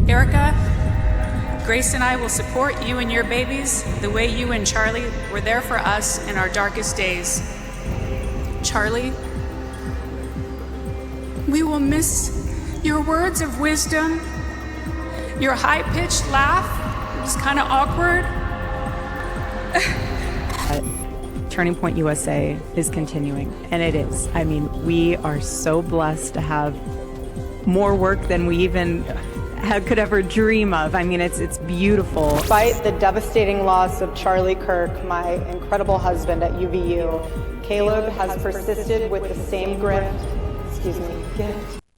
Erika, Grace and I will support you and your babies the way you and Charlie were there for us in our darkest days. Charlie, we will miss your words of wisdom, your high-pitched laugh. It was kind of awkward. Turning Point USA is continuing, and it is. I mean, we are so blessed to have more work than we even could ever dream of. I mean, it's beautiful. Despite the devastating loss of Charlie Kirk, my incredible husband at UVU, Caleb has persisted with the same gift.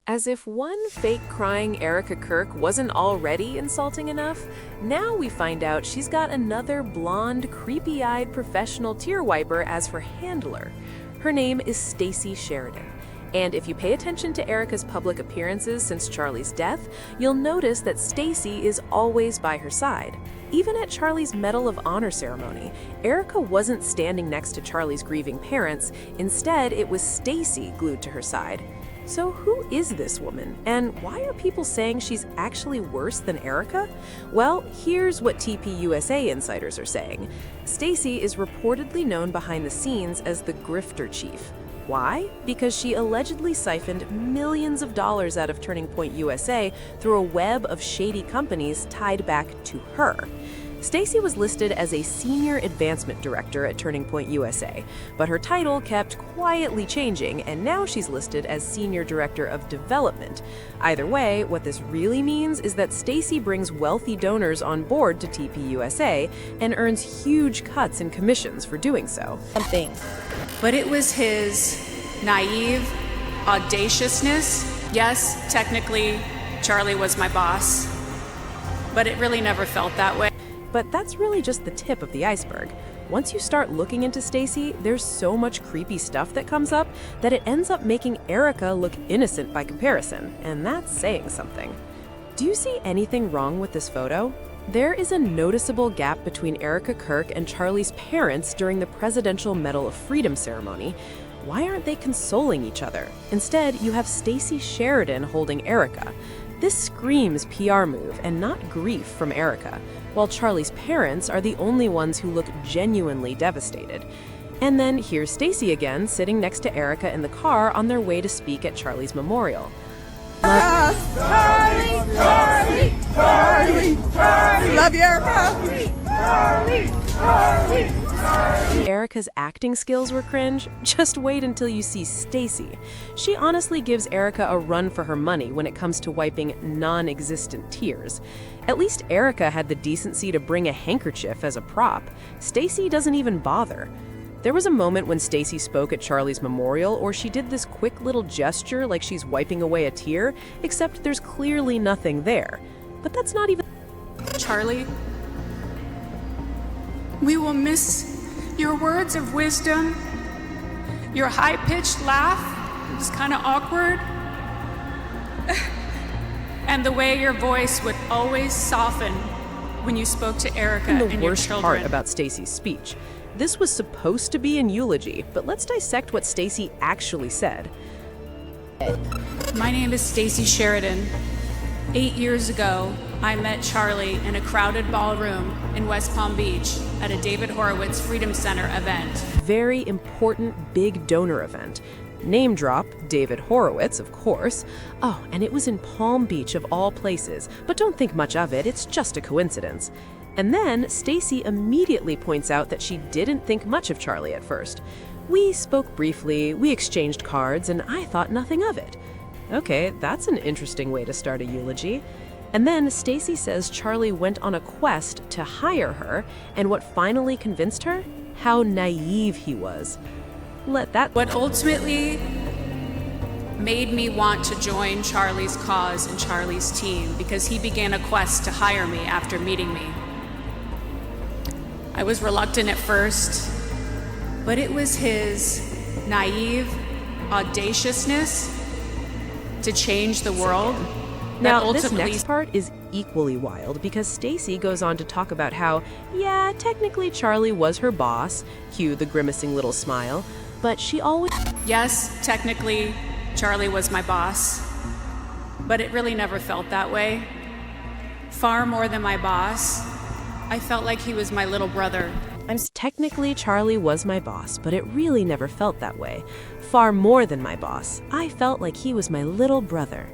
As if one fake crying Erika Kirk wasn't already insulting enough, now we find out she's got another blonde, creepy-eyed professional tear wiper as her handler. Her name is Stacey Sheridan. And if you pay attention to Erika's public appearances since Charlie's death, you'll notice that Stacey is always by her side. Even at Charlie's Medal of Honor ceremony, Erika wasn't standing next to Charlie's grieving parents. Instead, it was Stacey glued to her side. So who is this woman, and why are people saying she's actually worse than Erika? Well, here's what TPUSA insiders are saying. Stacey is reportedly known behind the scenes as the grifter chief. Why? Because she allegedly siphoned millions of dollars out of Turning Point USA through a web of shady companies tied back to her. Stacey was listed as a Senior Advancement Director at Turning Point USA, but her title kept quietly changing, and now she's listed as Senior Director of Development. Either way, what this really means is that Stacey brings wealthy donors on board to TPUSA and earns huge cuts in commissions for doing so. But it was his naive audaciousness. Yes, technically, Charlie was my boss, but it really never felt that way. But that's really just the tip of the iceberg. Once you start looking into Stacey, there's so much creepy stuff that comes up that it ends up making Erika look innocent by comparison, and that's saying something. Do you see anything wrong with this photo? There is a noticeable gap between Erika Kirk and Charlie's parents during the Presidential Medal of Freedom ceremony. Why aren't they consoling each other? Instead, you have Stacey Sheridan holding Erika. This screams PR move and not grief from Erika, while Charlie's parents are the only ones who look genuinely devastated. And then here's Stacey again, sitting next to Erika in the car on their way to speak at Charlie's memorial. Charlie! Charlie! Charlie! Charlie! Love you, Erika! Charlie! Charlie! Erika's acting skills were cringe. Just wait until you see Stacey. She honestly gives Erika a run for her money when it comes to wiping non-existent tears. At least Erika had the decency to bring a handkerchief as a prop. Stacey doesn't even bother. There was a moment when Stacey spoke at Charlie's memorial, or she did this quick little gesture like she's wiping away a tear, except there's clearly nothing there. But that's not even... Charlie, we will miss your words of wisdom, your high-pitched laugh. It was kind of awkward. And the way your voice would always soften when you spoke to Erika and your children. The worst part about Stacey's speech. This was supposed to be an eulogy, but let's dissect what Stacey actually said. My name is Stacey Sheridan. 8 years ago, I met Charlie in a crowded ballroom in West Palm Beach at a David Horowitz Freedom Center event. Very important big donor event. Name drop, David Horowitz, of course. Oh, and it was in Palm Beach of all places, but don't think much of it, it's just a coincidence. And then Stacey immediately points out that she didn't think much of Charlie at first. We spoke briefly, we exchanged cards, and I thought nothing of it. Okay, that's an interesting way to start a eulogy. And then Stacey says Charlie went on a quest to hire her, and what finally convinced her? How naive he was. What ultimately made me want to join Charlie's cause and Charlie's team, because he began a quest to hire me after meeting me. I was reluctant at first, but it was his naive audaciousness to change the world. Now, this next part is equally wild because Stacey goes on to talk about how, yeah, technically Charlie was her boss, cue the grimacing little smile, but she always... Yes, technically Charlie was my boss, but it really never felt that way. Far more than my boss, I felt like he was my little brother. Technically, Charlie was my boss, but it really never felt that way. Far more than my boss, I felt like he was my little brother.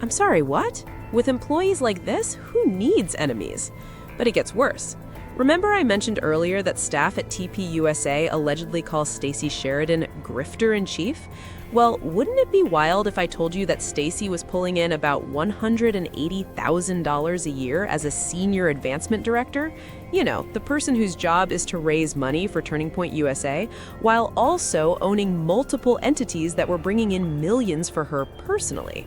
I'm sorry, what? With employees like this, who needs enemies? But it gets worse. Remember I mentioned earlier that staff at TPUSA allegedly call Stacey Sheridan grifter-in-chief? Well, wouldn't it be wild if I told you that Stacey was pulling in about $180,000 a year as a senior advancement director? You know, the person whose job is to raise money for Turning Point USA, while also owning multiple entities that were bringing in millions for her personally.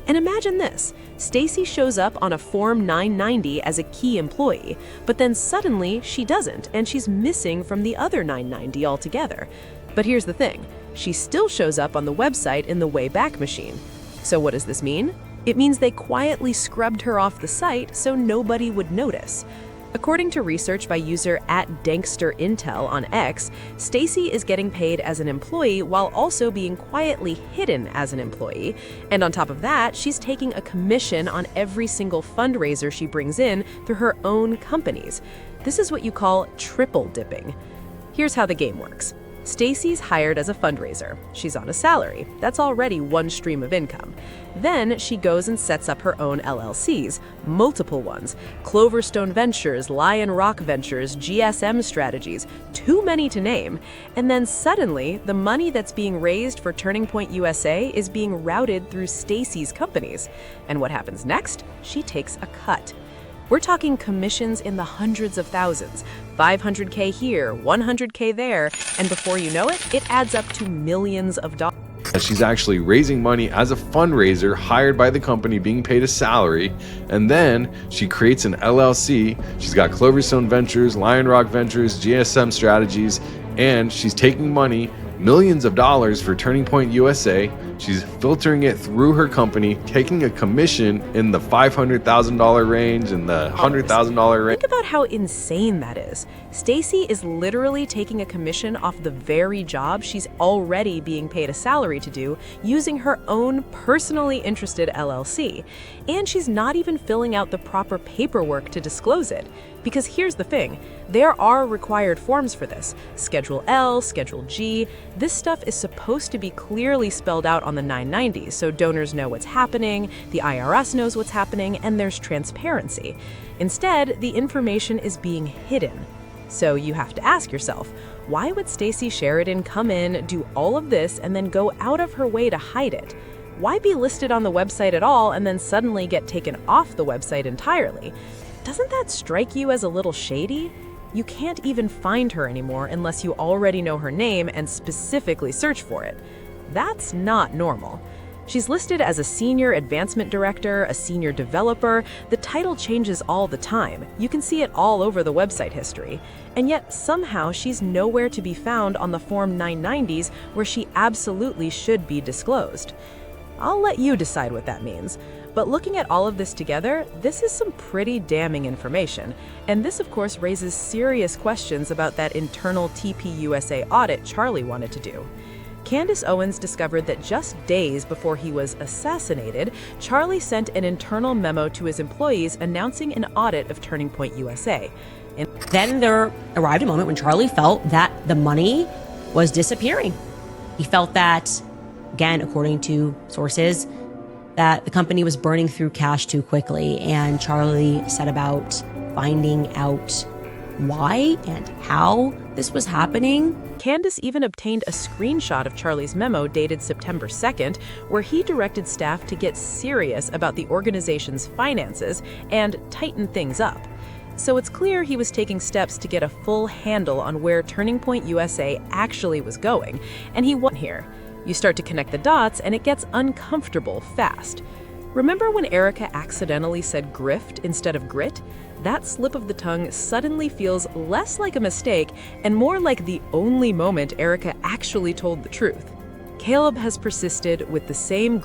And imagine this, Stacey shows up on a Form 990 as a key employee, but then suddenly she doesn't, and she's missing from the other 990 altogether. But here's the thing, she still shows up on the website in the Wayback Machine. So what does this mean? It means they quietly scrubbed her off the site so nobody would notice. According to research by user @DanksterIntel on X, Stacey is getting paid as an employee while also being quietly hidden as an employee. And on top of that, she's taking a commission on every single fundraiser she brings in through her own companies. This is what you call triple dipping. Here's how the game works. Stacey's hired as a fundraiser. She's on a salary. That's already one stream of income. Then she goes and sets up her own LLCs, multiple ones. Cloverstone Ventures, Lion Rock Ventures, GSM Strategies, too many to name. And then suddenly, the money that's being raised for Turning Point USA is being routed through Stacey's companies. And what happens next? She takes a cut. We're talking commissions in the hundreds of thousands, $500K here, $100K there, and before you know it, it adds up to millions of dollars. She's actually raising money as a fundraiser hired by the company, being paid a salary, and then she creates an LLC. She's got Cloverstone Ventures, Lion Rock Ventures, GSM Strategies, and she's taking money, millions of dollars for Turning Point USA. She's filtering it through her company, taking a commission in the $500,000 range and the $100,000 range. Think about how insane that is. Stacey is literally taking a commission off the very job she's already being paid a salary to do using her own personally interested LLC. And she's not even filling out the proper paperwork to disclose it. Because here's the thing, there are required forms for this. Schedule L, Schedule G. This stuff is supposed to be clearly spelled out on the 990s, so donors know what's happening, the IRS knows what's happening, and there's transparency. Instead, the information is being hidden. So you have to ask yourself, why would Stacey Sheridan come in, do all of this, and then go out of her way to hide it? Why be listed on the website at all and then suddenly get taken off the website entirely? Doesn't that strike you as a little shady? You can't even find her anymore unless you already know her name and specifically search for it. That's not normal. She's listed as a senior advancement director, a senior developer. The title changes all the time. You can see it all over the website history. And yet somehow she's nowhere to be found on the Form 990s where she absolutely should be disclosed. I'll let you decide what that means. But looking at all of this together, this is some pretty damning information. And this, of course, raises serious questions about that internal TPUSA audit Charlie wanted to do. Candace Owens discovered that just days before he was assassinated, Charlie sent an internal memo to his employees announcing an audit of Turning Point USA. And then there arrived a moment when Charlie felt that the money was disappearing. He felt that, again, according to sources, that the company was burning through cash too quickly, and Charlie set about finding out why and how this was happening. Candace even obtained a screenshot of Charlie's memo dated September 2nd, where he directed staff to get serious about the organization's finances and tighten things up. So it's clear he was taking steps to get a full handle on where Turning Point USA actually was going, and he won here. You start to connect the dots, and it gets uncomfortable fast. Remember when Erika accidentally said grift instead of grit? That slip of the tongue suddenly feels less like a mistake and more like the only moment Erika actually told the truth. Caleb has persisted with the same